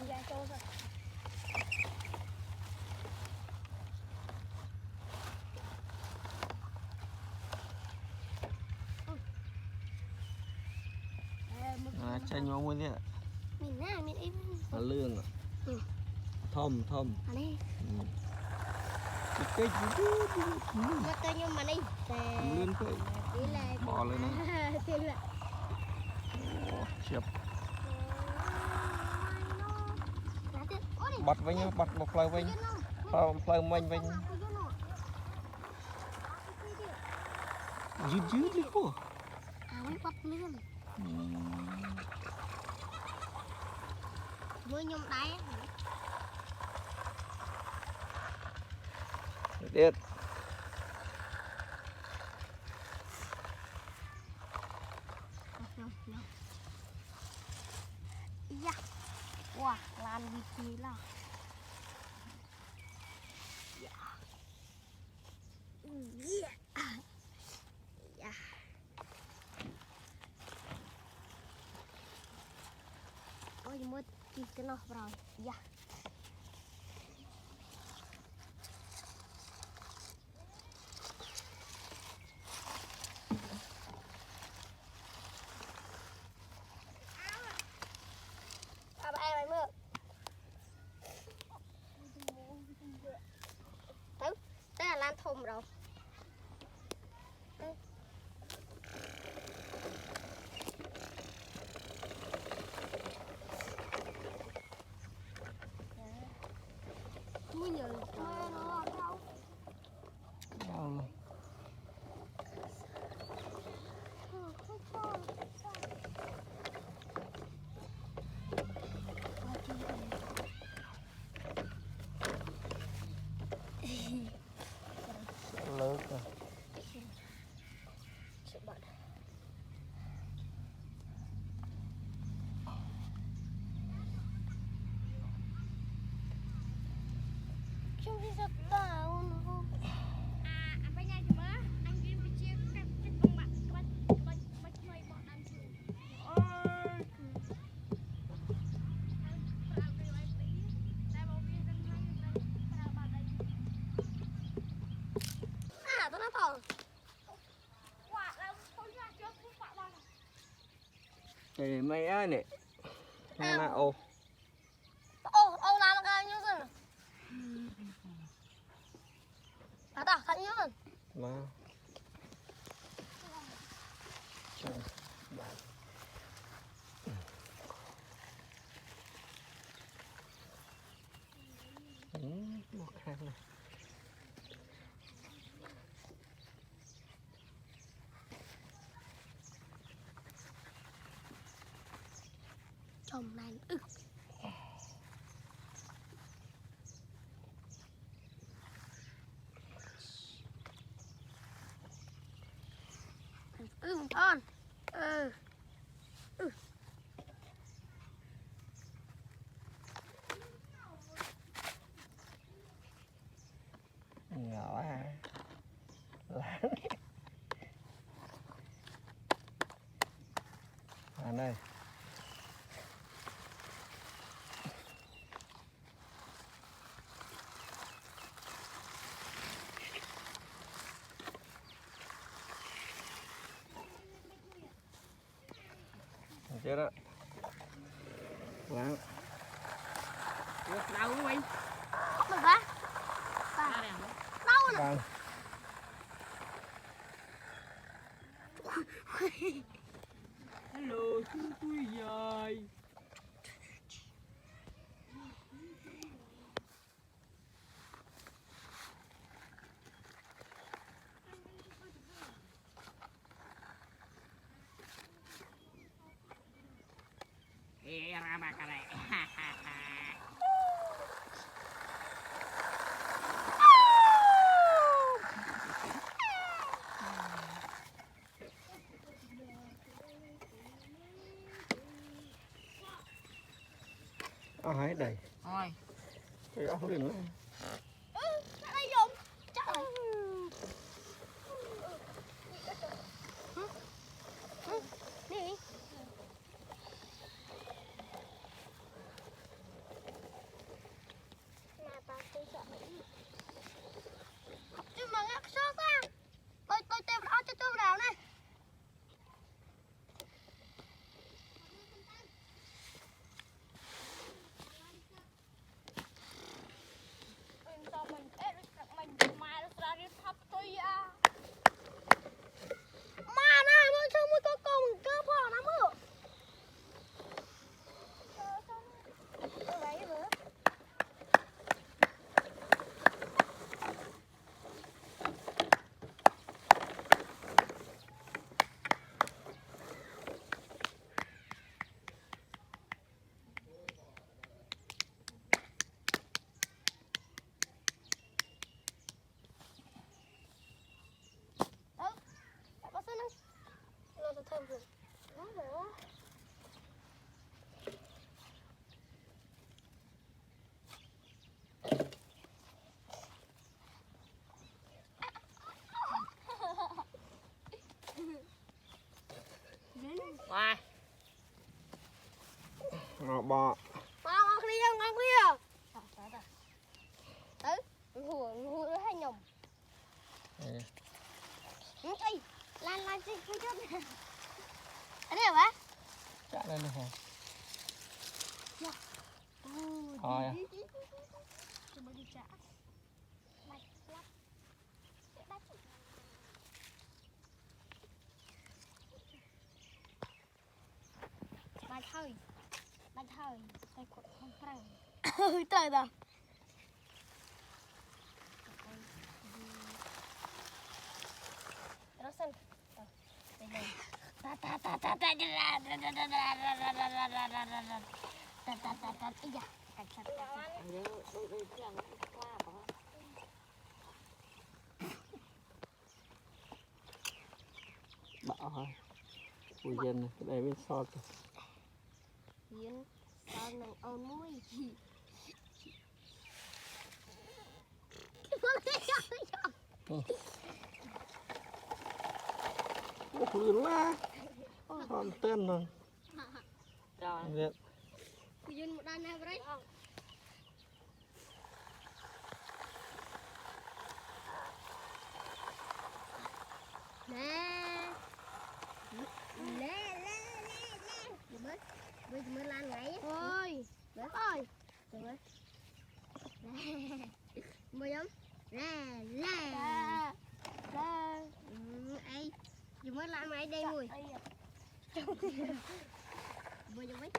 Dạ cho rồi. Chanh nhau mua thế ạ. Mình nè, mình im. Lương ạ. Thom. Anh đi. Cái Mất tay nhưng mà đi. lươn cái. Bỏ lên này. Chẹp. Bật với nhau, bật một lời với lời mình với dứt đi cô. Mới bắt lươn. Mới nhung đáy. Điệt. Dạ. Wow, lan vị trí là. Yeah. Yeah. Ôi mới kịp cái nó rồi. Yeah. Lan thùng rồi. Tôi nhớ mơ nó ở đâu? Đâu luôn. Lớn rồi. Chúng đi rất là anh bây giờ chứ bớ anh đi bị chia cái con bạn bắt người bọn anh chịu tôi nói thôi Thì mấy ai nè. Là ô. Ô làm cái như thế nào thật như thế Mà. Một khác này. chồng này con Nhỏ à. Lán đây. Chết đó. Lán. Đâu luôn. được hả? Đâu nè. Vâng. Hello, chúng tôi dài. Ra bà cái này. Hái đầy. Thôi. Cái ốc đừng nữa. Đây dùng. Trời. Đi. ngọ bọ ngon kia tới hùa hay nhồng ê lan xin cứ chút ở đây hả bác chả lên hả thôi Bài thời tay quật không trăng trời đâu nó xem bạo thôi ui dân cái này bên sọt Yên sao nằng ôn mũi ủa lươn quá còn tên rồi biết Yên một đàn này đấy nè mới lan ngay ôi ôi mới giống ấy mới lan ngay đây mùi mới giống ấy